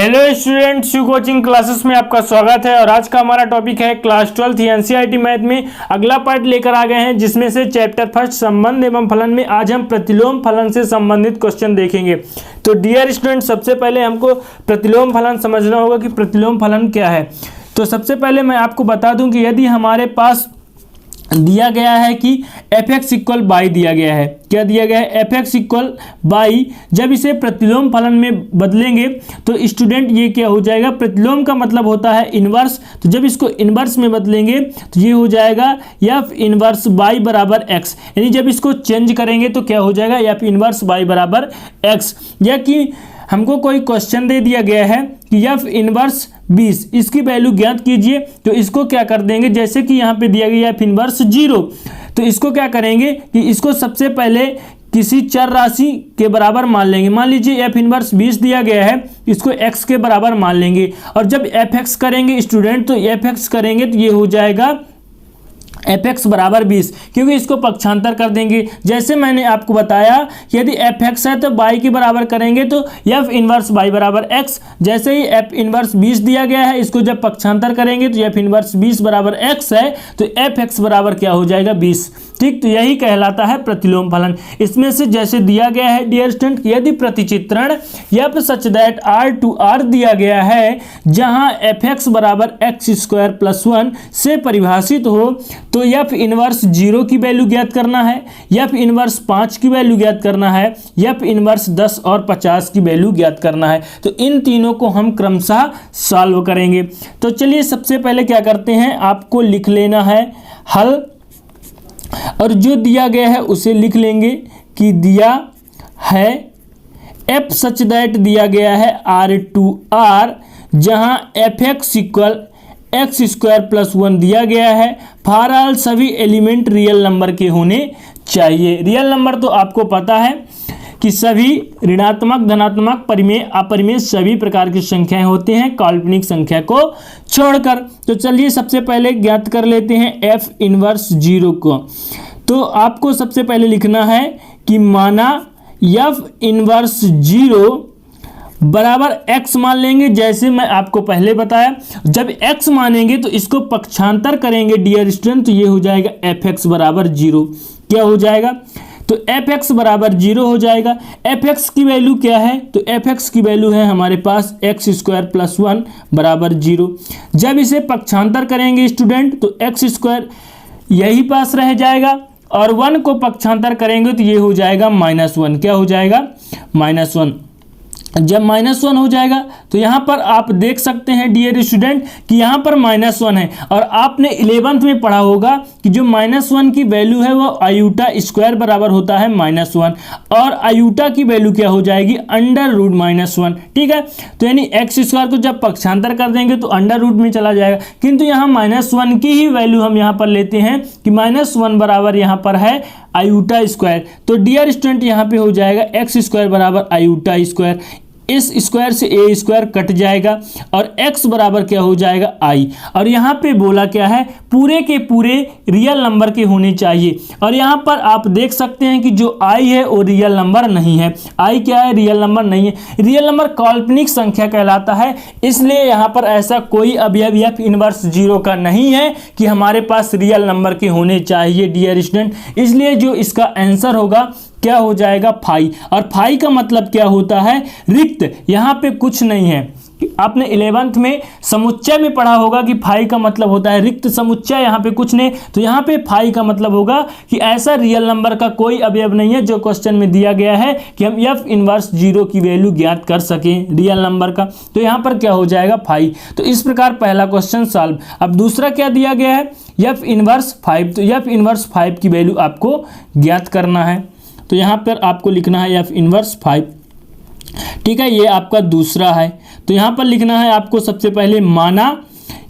Hello students, you coaching classes में आपका स्वागत है। और आज का हमारा टॉपिक है क्लास 12 एनसीईआरटी मैथ में अगला पार्ट लेकर आ गए हैं, जिसमें से चैप्टर फर्स्ट संबंध एवं फलन में आज हम प्रतिलोम फलन से संबंधित क्वेश्चन देखेंगे। तो डियर स्टूडेंट, सबसे पहले हमको प्रतिलोम फलन समझना होगा कि प्रतिलोम फलन क्या है। तो सबसे पहले मैं आपको बता दूं कि यदि हमारे पास दिया गया है कि एफ एक्स इक्वल बाई दिया गया है, क्या दिया गया है, एफ एक्स इक्वल बाई, जब इसे प्रतिलोम फलन में बदलेंगे तो स्टूडेंट ये क्या हो जाएगा, प्रतिलोम का मतलब होता है इनवर्स। तो जब इसको इनवर्स में बदलेंगे तो ये हो जाएगा एफ इनवर्स बाई बराबर एक्स, यानी जब इसको चेंज करेंगे तो क्या हो जाएगा, एफ इनवर्स बाई बराबर एक्स। या कि हमको कोई क्वेश्चन दे दिया गया है कि एफ इनवर्स 20, इसकी वैल्यू ज्ञात कीजिए। तो इसको क्या कर देंगे, जैसे कि यहाँ पे दिया गया एफ इनवर्स 0, तो इसको क्या करेंगे कि इसको सबसे पहले किसी चर राशि के बराबर मान लेंगे। मान लीजिए एफ इनवर्स 20 दिया गया है, इसको x के बराबर मान लेंगे। और जब एफ एक्स करेंगे स्टूडेंट, तो एफ एक्स करेंगे तो ये हो जाएगा एफ एक्स बराबर 20, क्योंकि इसको पक्षांतर कर देंगे। जैसे मैंने आपको बताया कि यदि एफ एक्स है तो बाई के बराबर करेंगे तो एफ इनवर्स बाई बराबर एक्स। जैसे ही एफ इनवर्स 20 दिया गया है, इसको जब पक्षांतर करेंगे तो एफ इनवर्स 20 बराबर एक्स है, तो एफ एक्स बराबर क्या हो जाएगा, 20। ठीक, तो यही कहलाता है प्रतिलोम फलन। इसमें से जैसे दिया गया है डियर स्टूडेंट, यदि प्रतिचित्रण F such that R to R दिया गया है, जहां एफ एक्स बराबर एक्स स्क्वायर प्लस 1 से परिभाषित हो, तो एफ इनवर्स 0 की वैल्यू ज्ञात करना है, एफ इनवर्स 5 की वैल्यू ज्ञात करना है, एफ इनवर्स 10 और 50 की वैल्यू ज्ञात करना है। तो इन तीनों को हम क्रमशः सॉल्व करेंगे। तो चलिए सबसे पहले क्या करते हैं, आपको लिख लेना है हल, और जो दिया गया है उसे लिख लेंगे कि दिया है एफ सच दैट दिया गया है आर टू आर, जहां F x equal x square plus 1 दिया गया है। फॉर ऑल सभी एलिमेंट रियल नंबर के होने चाहिए। रियल नंबर तो आपको पता है कि सभी ऋणात्मक, धनात्मक, परिमेय, अपरिमेय सभी प्रकार की संख्याएं होते हैं, काल्पनिक संख्या को छोड़कर। तो चलिए सबसे पहले ज्ञात कर लेते हैं एफ इनवर्स 0 को। तो आपको सबसे पहले लिखना है कि माना एफ इनवर्स 0 बराबर x मान लेंगे। जैसे मैं आपको पहले बताया, जब x मानेंगे तो इसको पक्षांतर करेंगे डियर स्टूडेंट, तो ये हो जाएगा एफ एक्स बराबर 0। क्या हो जाएगा, तो एफ एक्स बराबर 0 हो जाएगा। एफ एक्स की वैल्यू क्या है, तो एफ एक्स की वैल्यू है हमारे पास एक्स स्क्वायर प्लस 1 बराबर 0। जब इसे पक्षांतर करेंगे स्टूडेंट, तो एक्स स्क्वायर यही पास रह जाएगा, और 1 को पक्षांतर करेंगे तो ये हो जाएगा -1। क्या हो जाएगा, -1। जब -1 हो जाएगा तो यहाँ पर आप देख सकते हैं डियर स्टूडेंट कि यहाँ पर -1 है, और आपने 11th में पढ़ा होगा कि जो -1 की वैल्यू है वो आयूटा स्क्वायर बराबर होता है -1, और आयूटा की वैल्यू क्या हो जाएगी, अंडर रूट -1। ठीक है, तो यानी एक्स स्क्वायर को जब पक्षांतर कर देंगे तो अंडर रूट में चला जाएगा, किंतु यहाँ -1 की ही वैल्यू हम यहाँ पर लेते हैं कि -1 बराबर यहाँ पर है आयूटा स्क्वायर। तो डियर स्टूडेंट यहाँ पे हो जाएगा एक्स स्क्वायर बराबर आयूटा स्क्वायर, इस स्क्वायर से ए स्क्वायर कट जाएगा, और x बराबर क्या हो जाएगा, i। और यहाँ पे बोला क्या है, पूरे के पूरे रियल नंबर के होने चाहिए। और यहाँ पर आप देख सकते हैं कि जो i है वो रियल नंबर नहीं है। i क्या है, रियल नंबर नहीं है। रियल नंबर काल्पनिक संख्या कहलाता है, इसलिए यहाँ पर ऐसा कोई अवयव एफ इनवर्स 0 का नहीं है कि हमारे पास रियल नंबर के होने चाहिए डियर स्टूडेंट। इसलिए जो इसका आंसर होगा क्या हो जाएगा, फाई। और फाई का मतलब क्या होता है, रिक्त। यहाँ पे कुछ नहीं है। आपने 11th में समुच्चय में पढ़ा होगा कि फाई का मतलब होता है रिक्त समुच्चय, यहाँ पे कुछ नहीं। तो यहाँ पे फाई का मतलब होगा कि ऐसा रियल नंबर का कोई अवयव नहीं है जो क्वेश्चन में दिया गया है कि हम एफ इनवर्स 0 की वैल्यू ज्ञात कर सकें रियल नंबर का। तो यहाँ पर क्या हो जाएगा, फाई। तो इस प्रकार पहला क्वेश्चन सॉल्व। अब दूसरा क्या दिया गया है, एफ इनवर्स 5। तो एफ इनवर्स 5 की वैल्यू आपको ज्ञात करना है। तो यहाँ पर आपको लिखना है एफ इनवर्स 5। ठीक है, ये आपका दूसरा है। तो यहाँ पर लिखना है आपको सबसे पहले माना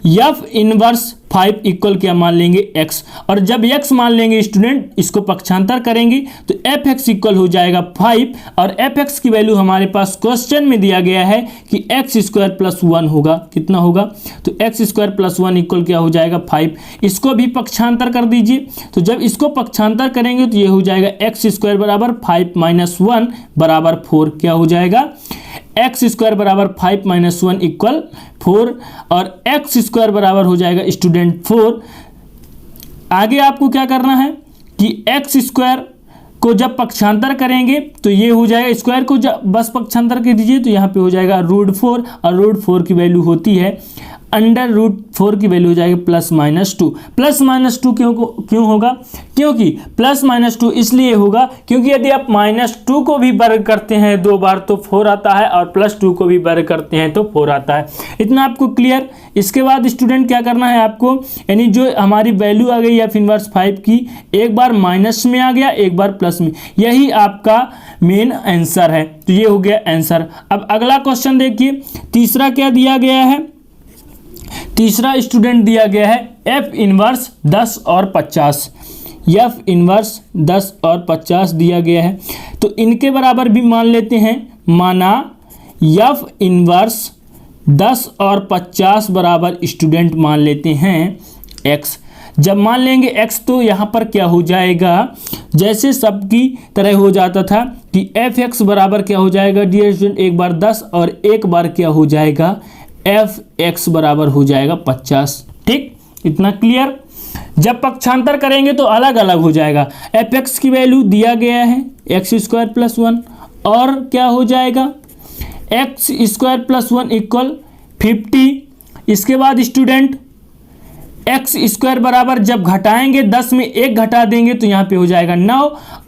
एफ इनवर्स 5 इक्वल क्या मान लेंगे x, और जब x मान लेंगे स्टूडेंट इसको पक्षांतर करेंगे तो fx इक्वल हो जाएगा 5, और fx की वैल्यू हमारे पास क्वेश्चन में दिया गया है कि x स्क्वायर प्लस 1 होगा। कितना होगा? तो x स्क्वायर प्लस 1 इक्वल क्या हो जाएगा? 5। इसको भी पक्षांतर कर दीजिए, तो जब इसको पक्षांतर करेंगे तो ये हो जाएगा x स्क्वायर बराबर 5 माइनस 1 बराबर 4। क्या हो जाएगा? एक्स स्क्वायर बराबर 5 माइनस 1 इक्वल 4, और एक्स स्क्वायर बराबर हो जाएगा स्टूडेंट 4। आगे आपको क्या करना है कि एक्स स्क्वायर को जब पक्षांतर करेंगे तो ये हो जाएगा, स्क्वायर को जब बस पक्षांतर कर दीजिए तो यहाँ पे हो जाएगा √4, और √4 की वैल्यू होती है √4 की वैल्यू हो जाएगी +-2। +-2 क्यों होगा? क्योंकि +-2 इसलिए होगा क्योंकि यदि आप -2 को भी वर्ग करते हैं 2 बार तो 4 आता है, और +2 को भी वर्ग करते हैं तो 4 आता है। इतना आपको क्लियर? इसके बाद स्टूडेंट क्या करना है आपको, यानी जो हमारी वैल्यू आ गई f इनवर्स 5 की, एक बार माइनस में आ गया, एक बार प्लस में, यही आपका मेन आंसर है। तो ये हो गया आंसर। अब अगला क्वेश्चन देखिए, तीसरा क्या दिया गया है? तीसरा स्टूडेंट दिया गया है f इनवर्स 10 और 50। f इनवर्स 10 और 50 दिया गया है, तो इनके बराबर भी मान लेते हैं। माना f इनवर्स 10 और 50 बराबर स्टूडेंट मान लेते हैं x। जब मान लेंगे x तो यहाँ पर क्या हो जाएगा, जैसे सबकी तरह हो जाता था कि fx बराबर क्या हो जाएगा डियर स्टूडेंट, एक बार 10 और एक बार क्या हो जाएगा fx बराबर हो जाएगा 50। ठीक, इतना क्लियर? जब पक्षांतर करेंगे तो अलग अलग हो जाएगा। fx की वैल्यू दिया गया है x स्क्वायर प्लस 1, और क्या हो जाएगा x स्क्वायर प्लस 1 इक्वल 50। इसके बाद स्टूडेंट x स्क्वायर बराबर जब घटाएंगे 10 में 1 घटा देंगे तो यहाँ पे हो जाएगा 9,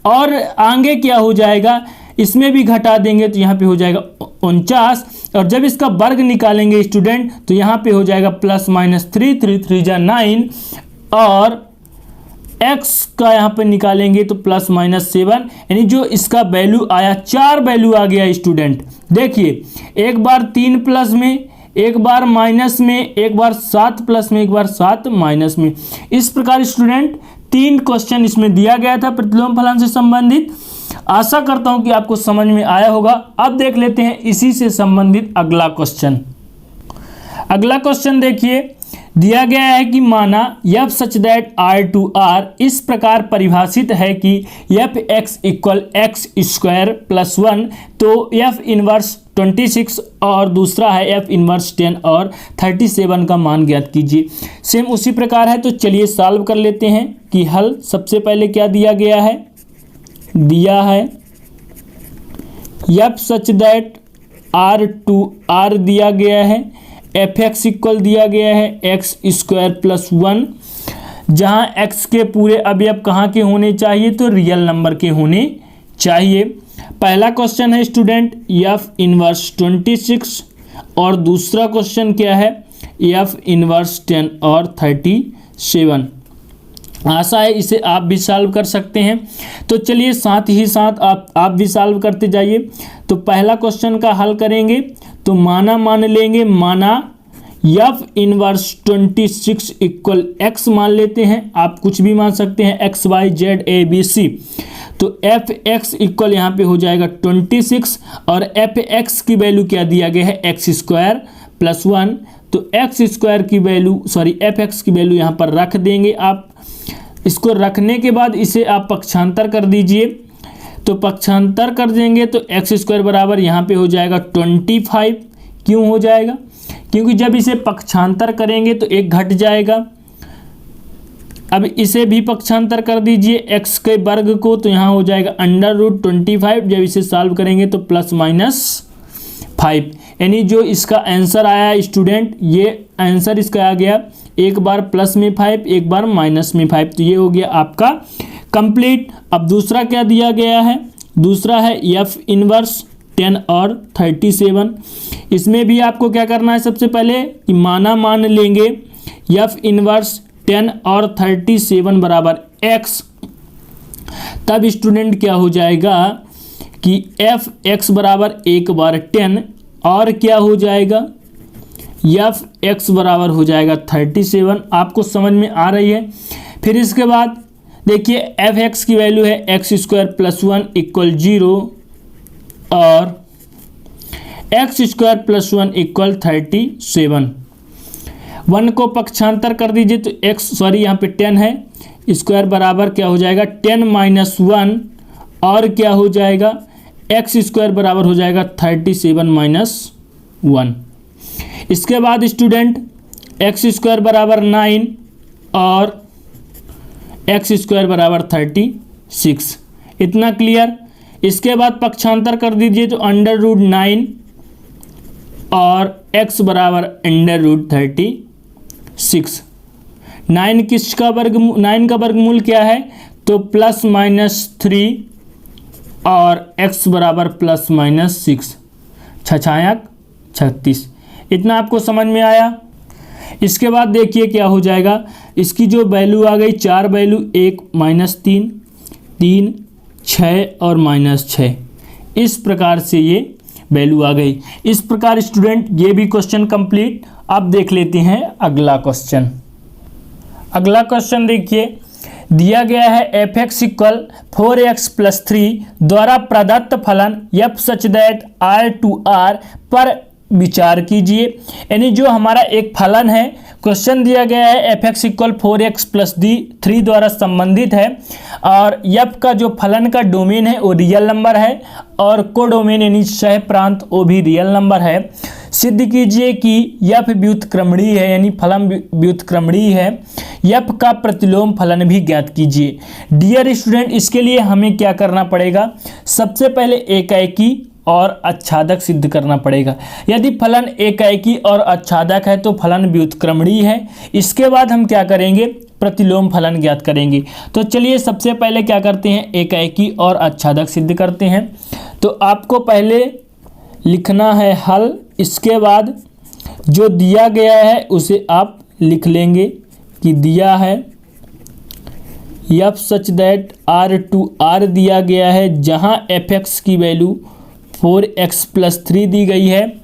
और आगे क्या हो जाएगा, इसमें भी घटा देंगे तो यहाँ पे हो जाएगा 49, और जब इसका वर्ग निकालेंगे स्टूडेंट तो यहाँ पे हो जाएगा +-3, 3 3 जा 9, और x का यहाँ पे निकालेंगे तो +-7, यानी जो इसका वैल्यू आया 4 वैल्यू आ गया स्टूडेंट। देखिए, एक बार 3 प्लस में, एक बार माइनस में, एक बार 7 प्लस में, एक बार 7 माइनस में। इस प्रकार स्टूडेंट 3 क्वेश्चन इसमें दिया गया था प्रतिलोम फलन से संबंधित। आशा करता हूं कि आपको समझ में आया होगा। अब देख लेते हैं इसी से संबंधित अगला क्वेश्चन। अगला क्वेश्चन देखिए, दिया गया है कि माना f सच दैट R2R इस प्रकार परिभाषित है कि fx equal x square plus 1, तो f इनवर्स 26 और दूसरा है f इनवर्स 10 और 37 का मान ज्ञात कीजिए। सेम उसी प्रकार है, तो चलिए सॉल्व कर लेते हैं कि हल। सबसे पहले क्या दिया गया है, दिया है f सच दैट R2R दिया गया है, fx इक्वल दिया गया है x स्क्वायर प्लस 1, जहाँ x के पूरे अवयव कहाँ के होने चाहिए, तो रियल नंबर के होने चाहिए। पहला क्वेश्चन है स्टूडेंट f इनवर्स 26, और दूसरा क्वेश्चन क्या है f इनवर्स 10 और 37। आशा है इसे आप भी सॉल्व कर सकते हैं। तो चलिए साथ ही साथ आप भी सॉल्व करते जाइए। तो पहला क्वेश्चन का हल करेंगे तो माना मान लेंगे, माना f इनवर्स 26 इक्वल x मान लेते हैं। आप कुछ भी मान सकते हैं, x y z a b c। तो fx इक्वल यहाँ पे हो जाएगा 26, और fx की वैल्यू क्या दिया गया है, x स्क्वायर प्लस 1। तो x स्क्वायर की वैल्यू fx की वैल्यू यहाँ पर रख देंगे आप। इसको रखने के बाद इसे आप पक्षांतर कर दीजिए, तो पक्षांतर कर देंगे तो x स्क्वायर बराबर यहाँ पे हो जाएगा 25। क्यों हो जाएगा, क्योंकि जब इसे पक्षांतर करेंगे तो 1 घट जाएगा। अब इसे भी पक्षांतर कर दीजिए x के वर्ग को, तो यहाँ हो जाएगा √25। जब इसे सॉल्व करेंगे तो +-5, यानी जो इसका आंसर आया स्टूडेंट, ये आंसर इसका आ गया, एक बार प्लस में 5, एक बार माइनस में 5। तो ये हो गया आपका कंप्लीट। अब दूसरा क्या दिया गया है, दूसरा है f इनवर्स 10 और 37। इसमें भी आपको क्या करना है, सबसे पहले कि माना मान लेंगे f इनवर्स 10 और 37 बराबर x। तब स्टूडेंट क्या हो जाएगा कि fx बराबर एक बार 10 और क्या हो जाएगा एफ एक्स बराबर हो जाएगा 37, आपको समझ में आ रही है। फिर इसके बाद देखिए एफ एक्स की वैल्यू है एक्स स्क्वायर प्लस 1 इक्वल 0 और एक्स स्क्वायर प्लस 1 इक्वल 37। 1 को पक्षांतर कर दीजिए तो यहाँ पे 10 है, स्क्वायर बराबर क्या हो जाएगा 10 माइनस 1 और क्या हो जाएगा एक्स स्क्वायर बराबर हो जाएगा 37 माइनस 1। इसके बाद स्टूडेंट एक्स स्क्वायर बराबर 9 और एक्स स्क्वायर बराबर 36, इतना क्लियर। इसके बाद पक्षांतर कर दीजिए तो √9 और x बराबर √36। 9 का वर्गमूल क्या है तो प्लस माइनस 3 और x बराबर प्लस माइनस 6, 36, इतना आपको समझ में आया। इसके बाद देखिए क्या हो जाएगा, इसकी जो वैल्यू आ गई 4 वैल्यू 1 माइनस 3 3 6 और माइनस 6, इस प्रकार से ये वैल्यू आ गई। इस प्रकार स्टूडेंट ये भी क्वेश्चन कंप्लीट। अब देख लेते हैं अगला क्वेश्चन। अगला क्वेश्चन देखिए, दिया गया है F x equal 4x plus 3 द्वारा प्रदत्त फलन f such that R to R पर विचार कीजिए। यानी जो हमारा एक फलन है, क्वेश्चन दिया गया है F x equal 4x plus 3 द्वारा संबंधित है और एफ का जो फलन का डोमेन है वो रियल नंबर है और कोडोमेन यानी सह प्रांत वो भी रियल नंबर है। सिद्ध कीजिए कि एफ व्युत्क्रमणीय है, यानी फलन व्युत्क्रमणीय है। एफ का प्रतिलोम फलन भी ज्ञात कीजिए। डियर स्टूडेंट, इसके लिए हमें क्या करना पड़ेगा, सबसे पहले एकाएकी और आच्छादक सिद्ध करना पड़ेगा। यदि फलन एकाएकी और आच्छादक है तो फलन व्युत्क्रमणीय है। इसके बाद हम क्या करेंगे, प्रतिलोम फलन ज्ञात करेंगे। तो चलिए सबसे पहले क्या करते हैं, एकाएकी और आच्छादक सिद्ध करते हैं। तो आपको पहले लिखना है हल, इसके बाद जो दिया गया है उसे आप लिख लेंगे कि दिया है f such that R to R दिया गया है, जहां एफ एक्स की वैल्यू 4x प्लस 3 दी गई है।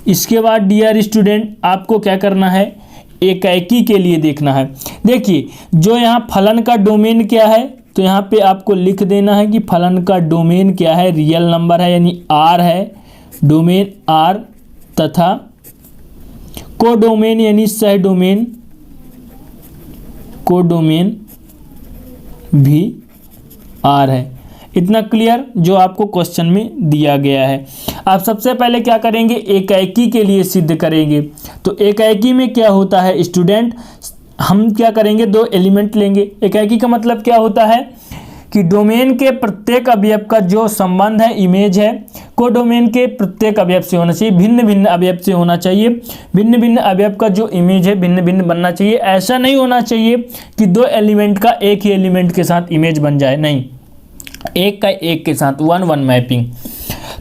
इसके बाद डियर स्टूडेंट आपको क्या करना है, एकाएकी के लिए देखना है। देखिए जो यहाँ फलन का डोमेन क्या है, तो यहाँ पे आपको लिख देना है कि फलन का डोमेन क्या है, रियल नंबर है यानी r है, डोमेन r, तथा कोडोमेन यानी सह डोमेन, कोडोमेन भी r है। इतना क्लियर जो आपको क्वेश्चन में दिया गया है। आप सबसे पहले क्या करेंगे, एकाएकी के लिए सिद्ध करेंगे। तो एकाएकी में क्या होता है स्टूडेंट, हम क्या करेंगे, 2 एलिमेंट लेंगे। एकाएकी का मतलब क्या होता है कि डोमेन के प्रत्येक अवयव का जो संबंध है, इमेज है, को डोमेन के प्रत्येक अवयव से होना चाहिए, भिन्न भिन्न अवयव से होना चाहिए। भिन्न भिन्न अवयव का जो इमेज है भिन्न भिन्न बनना चाहिए। ऐसा नहीं होना चाहिए कि 2 एलिमेंट का एक ही एलिमेंट के साथ इमेज बन जाए, नहीं, एक का एक के साथ 1-1 मैपिंग।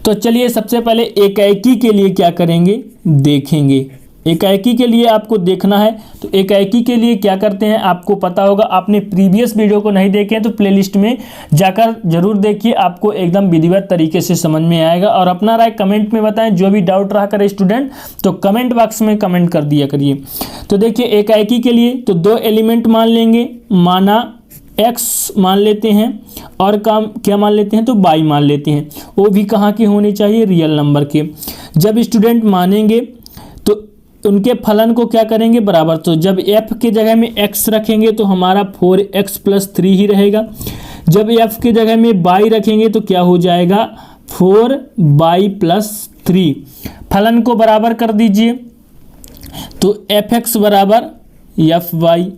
तो चलिए सबसे पहले एकाएकी के लिए क्या करेंगे, देखेंगे। एकाएकी के लिए आपको देखना है, तो एकाएकी के लिए क्या करते हैं आपको पता होगा। आपने प्रीवियस वीडियो को नहीं देखे हैं तो प्लेलिस्ट में जाकर जरूर देखिए, आपको एकदम विधिवत तरीके से समझ में आएगा। और अपना राय कमेंट में बताएं, जो भी डाउट रहा करे स्टूडेंट तो कमेंट बॉक्स में कमेंट कर दिया करिए। तो देखिए एकाएकी के लिए तो 2 एलिमेंट मान लेंगे, माना x मान लेते हैं और काम क्या मान लेते हैं, तो y मान लेते हैं। वो भी कहाँ के होने चाहिए, रियल नंबर के। जब स्टूडेंट मानेंगे तो उनके फलन को क्या करेंगे, बराबर। तो जब f के जगह में x रखेंगे तो हमारा 4x प्लस 3 ही रहेगा। जब f के जगह में y रखेंगे तो क्या हो जाएगा, 4y प्लस 3। फलन को बराबर कर दीजिए तो fx बराबर fy।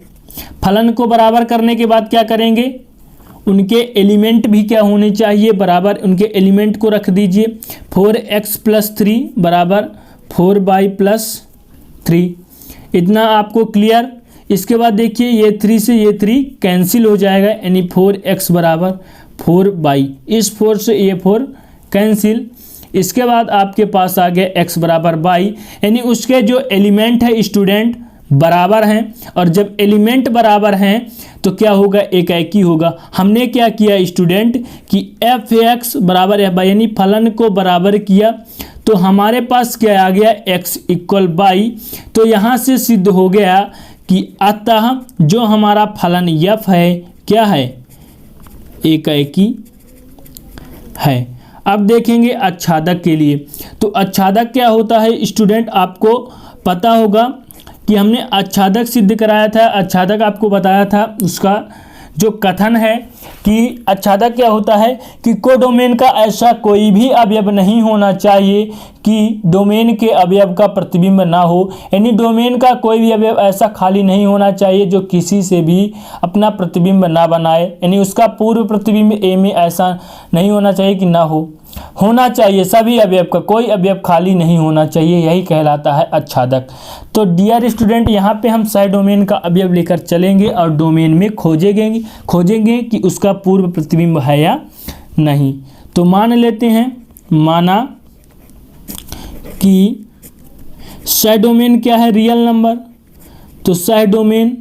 फलन को बराबर करने के बाद क्या करेंगे, उनके एलिमेंट भी क्या होने चाहिए, बराबर। उनके एलिमेंट को रख दीजिए, 4x प्लस 3 बराबर 4y प्लस 3। इतना आपको क्लियर। इसके बाद देखिए ये 3 से ये 3 कैंसिल हो जाएगा, यानी 4x बराबर 4y। इस 4 से ये 4 कैंसिल। इसके बाद आपके पास आ गया x बराबर y, यानी उसके जो एलिमेंट है स्टूडेंट बराबर हैं। और जब एलिमेंट बराबर हैं तो क्या होगा, एकाएकी होगा। हमने क्या किया स्टूडेंट कि एफ एक्स बराबर एफ वाई, यानी फलन को बराबर किया तो हमारे पास क्या आ गया, x इक्वल बाई। तो यहाँ से सिद्ध हो गया कि अतः जो हमारा फलन f है क्या है, एकाएकी है। अब देखेंगे आच्छादक के लिए। तो आच्छादक क्या होता है स्टूडेंट, आपको पता होगा कि हमने आच्छादक सिद्ध कराया था, आच्छादक आपको बताया था। उसका जो कथन है कि आच्छादक क्या होता है कि कोडोमेन का ऐसा कोई भी अवयव नहीं होना चाहिए कि डोमेन के अवयव का प्रतिबिंब ना हो, यानी डोमेन का कोई भी अवयव ऐसा खाली नहीं होना चाहिए जो किसी से भी अपना प्रतिबिंब ना बनाए, यानी उसका पूर्व प्रतिबिंब ए में ऐसा नहीं होना चाहिए कि ना होना चाहिए सभी अवयव का, कोई अवयव खाली नहीं होना चाहिए, यही कहलाता है आच्छादक। तो डियर स्टूडेंट, यहाँ पे हम सह डोमेन का अवयव लेकर चलेंगे और डोमेन में खोजेंगे कि उसका पूर्व प्रतिबिंब है या नहीं। तो मान लेते हैं, माना कि सह डोमेन क्या है, रियल नंबर। तो सह डोमेन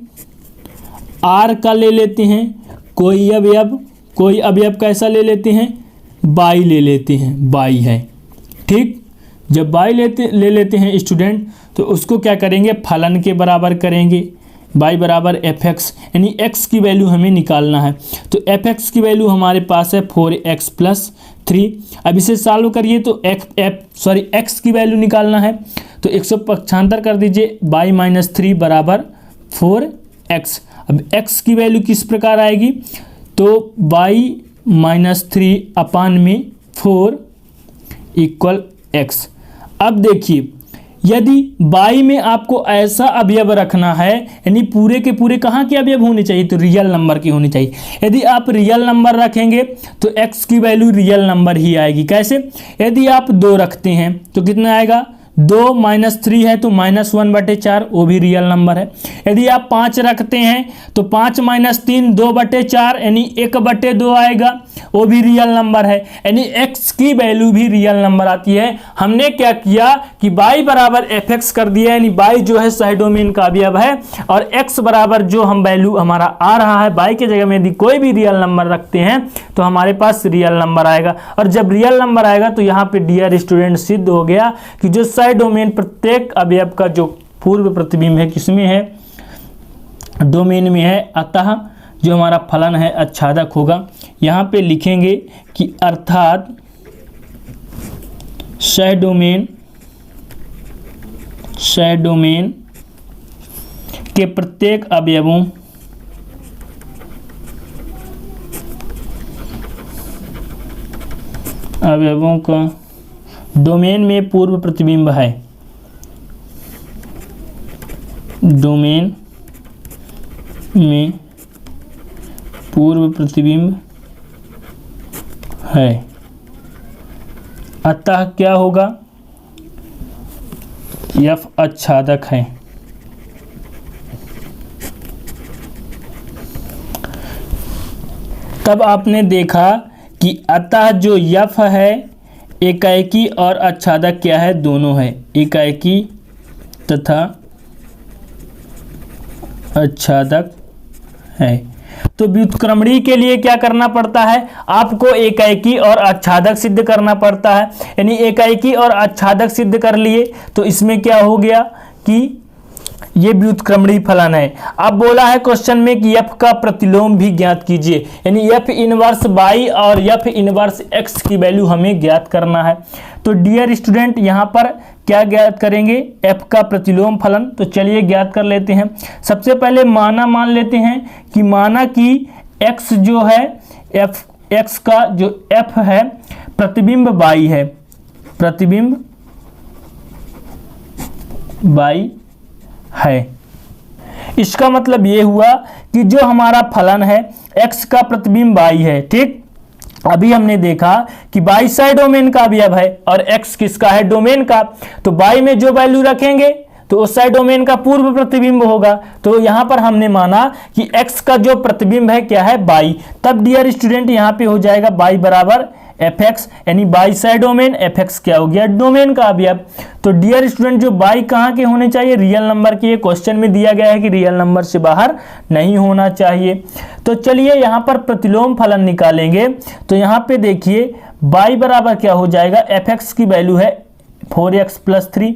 आर का ले लेते हैं, कोई अवयव कैसा ले लेते हैं, बाई ले लेते हैं, बाई है, ठीक। जब बाई ले लेते हैं स्टूडेंट, तो उसको क्या करेंगे, फलन के बराबर करेंगे, बाई बराबर एफ एक्स, यानी एक्स की वैल्यू हमें निकालना है। तो एफ एक्स की वैल्यू हमारे पास है 4x + 3। अब इसे सॉल्व करिए तो एक्स की वैल्यू निकालना है, तो 100 पक्षांतर कर दीजिए, बाई -3 बराबर 4x। अब x की वैल्यू किस प्रकार आएगी, तो बाई -3 अपान में 4 इक्वल x। अब देखिए, यदि बाई में आपको ऐसा अवयव रखना है, यानी पूरे के पूरे कहाँ के अवयव होने चाहिए, तो रियल नंबर के होने चाहिए। यदि आप रियल नंबर रखेंगे तो x की वैल्यू रियल नंबर ही आएगी। कैसे, यदि आप 2 रखते हैं तो कितना आएगा, 2 - 3 है तो -1/4, वो भी रियल नंबर है। यदि आप 5 रखते हैं तो 5 - 3 2/4, यानी 1/2 आएगा, वो भी रियल नंबर है, यानी x की वैल्यू भी रियल नंबर आती है। हमने क्या किया कि बाई बराबर एफ एक्स कर दिया, यानी बाई जो है सह डोमेन का अवयव है, और x बराबर जो हम वैल्यू हमारा आ रहा है, बाई के जगह में यदि कोई भी रियल नंबर रखते हैं तो हमारे पास रियल नंबर आएगा। और जब रियल नंबर आएगा तो यहाँ पे डियर स्टूडेंट सिद्ध हो गया कि जो सह डोमेन प्रत्येक अवयव का जो पूर्व प्रतिबिंब है किसमें है, डोमेन में है, अतः जो हमारा फलन है आच्छादक होगा। यहाँ पे लिखेंगे कि अर्थात सह डोमेन के प्रत्येक अवयवों का डोमेन में पूर्व प्रतिबिंब है, डोमेन में पूर्व प्रतिबिंब है, अतः क्या होगा, F आच्छादक है। तब आपने देखा कि अतः जो F है एकाएकी और आच्छादक क्या है, दोनों है, एकाएकी तथा आच्छादक है। तो व्युत्क्रमणी के लिए क्या करना पड़ता है, आपको एकाएकी और आच्छादक सिद्ध करना पड़ता है, यानी एकाएकी और आच्छादक सिद्ध कर लिए तो इसमें क्या हो गया कि ये व्युत्क्रमणी फलन है। अब बोला है क्वेश्चन में कि f का प्रतिलोम भी ज्ञात कीजिए, यानी f इनवर्स बाई और f इनवर्स x की वैल्यू हमें ज्ञात करना है। तो डियर स्टूडेंट, यहाँ पर क्या ज्ञात करेंगे, f का प्रतिलोम फलन। तो चलिए ज्ञात कर लेते हैं। सबसे पहले मान लेते हैं कि माना कि x जो है, x का जो f है प्रतिबिंब बाई है, प्रतिबिंब बाई है। इसका मतलब ये हुआ कि जो हमारा फलन है x का प्रतिबिंब बाई है, ठीक। अभी हमने देखा कि बाई सह डोमेन का अवयव है और x किसका है, डोमेन का। तो बाई में जो वैल्यू रखेंगे तो उस सह डोमेन का पूर्व प्रतिबिंब होगा। तो यहाँ पर हमने माना कि x का जो प्रतिबिंब है क्या है, बाई। तब डियर स्टूडेंट यहाँ पे हो जाएगा बाई बराबर एफ एक्स, यानी बाई सह डोमेन, एफ एक्स क्या हो गया, डोमेन का अवयव। तो डियर स्टूडेंट, जो बाई कहाँ के होने चाहिए, रियल नंबर के। क्वेश्चन में दिया गया है कि रियल नंबर से बाहर नहीं होना चाहिए। तो चलिए यहाँ पर प्रतिलोम फलन निकालेंगे। तो यहाँ पे देखिए बाई बराबर क्या हो जाएगा, एफ एक्स की वैल्यू है 4x प्लस 3।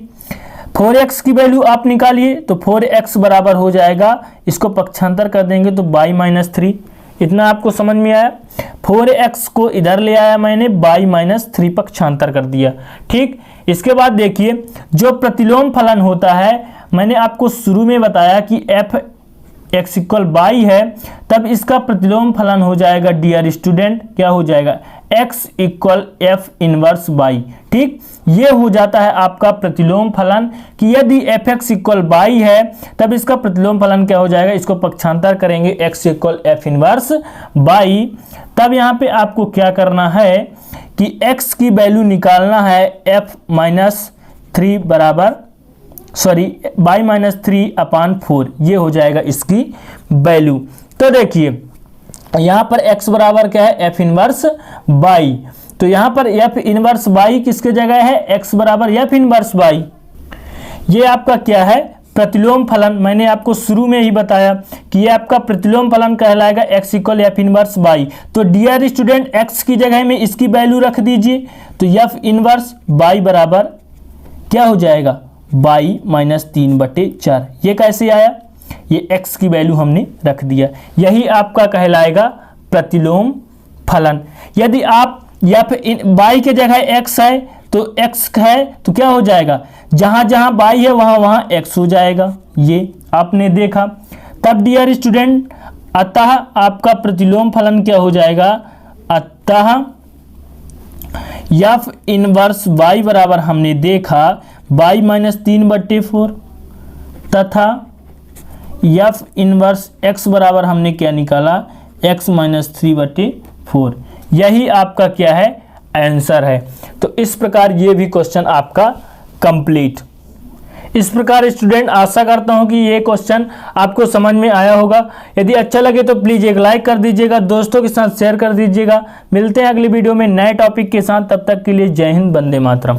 4x की वैल्यू आप निकालिए तो 4x बराबर हो जाएगा, इसको पक्षांतर कर देंगे तो y माइनस 3। इतना आपको समझ में आया। 4x को इधर ले आया मैंने, y माइनस 3 पक्षांतर कर दिया। ठीक, इसके बाद देखिए जो प्रतिलोम फलन होता है, मैंने आपको शुरू में बताया कि f x इक्वल बाई है, तब इसका प्रतिलोम फलन हो जाएगा डियर स्टूडेंट, क्या हो जाएगा, x equal F inverse by. ठीक, ये हो जाता है आपका प्रतिलोम फलन कि यदि एफ एक्स इक्वल बाई है तब इसका प्रतिलोम फलन क्या हो जाएगा, इसको पक्षांतर करेंगे x equal F inverse by. तब यहाँ पे आपको क्या करना है कि x की वैल्यू निकालना है f माइनस 3 बराबर y माइनस 3/4, ये हो जाएगा इसकी वैल्यू। तो देखिए यहाँ पर x बराबर क्या है, f इनवर्स बाई, तो यहाँ पर f इनवर्स बाई किसके जगह है, x बराबर f इनवर्स बाई। ये आपका क्या है, प्रतिलोम फलन। मैंने आपको शुरू में ही बताया कि ये आपका प्रतिलोम फलन कहलाएगा x equal F inverse by. तो डियर स्टूडेंट x की जगह में इसकी वैल्यू रख दीजिए, तो f इनवर्स बाई बराबर क्या हो जाएगा, बाई माइनस 3/4। ये कैसे आया, ये x की वैल्यू हमने रख दिया। यही आपका कहलाएगा प्रतिलोम फलन। यदि आप y के जगह x है तो x है तो क्या हो जाएगा, जहां जहां y है वहां वहां x हो जाएगा, ये आपने देखा। तब डियर स्टूडेंट अतः आपका प्रतिलोम फलन क्या हो जाएगा, अतः f इनवर्स y बराबर हमने देखा y माइनस 3/4 तथा f इनवर्स x बराबर हमने क्या निकाला, x माइनस 3/4। यही आपका क्या है, आंसर है। तो इस प्रकार ये भी क्वेश्चन आपका कंप्लीट। इस प्रकार स्टूडेंट आशा करता हूं कि ये क्वेश्चन आपको समझ में आया होगा। यदि अच्छा लगे तो प्लीज़ एक लाइक कर दीजिएगा, दोस्तों के साथ शेयर कर दीजिएगा। मिलते हैं अगली वीडियो में नए टॉपिक के साथ, तब तक के लिए जय हिंद, वंदे मातरम।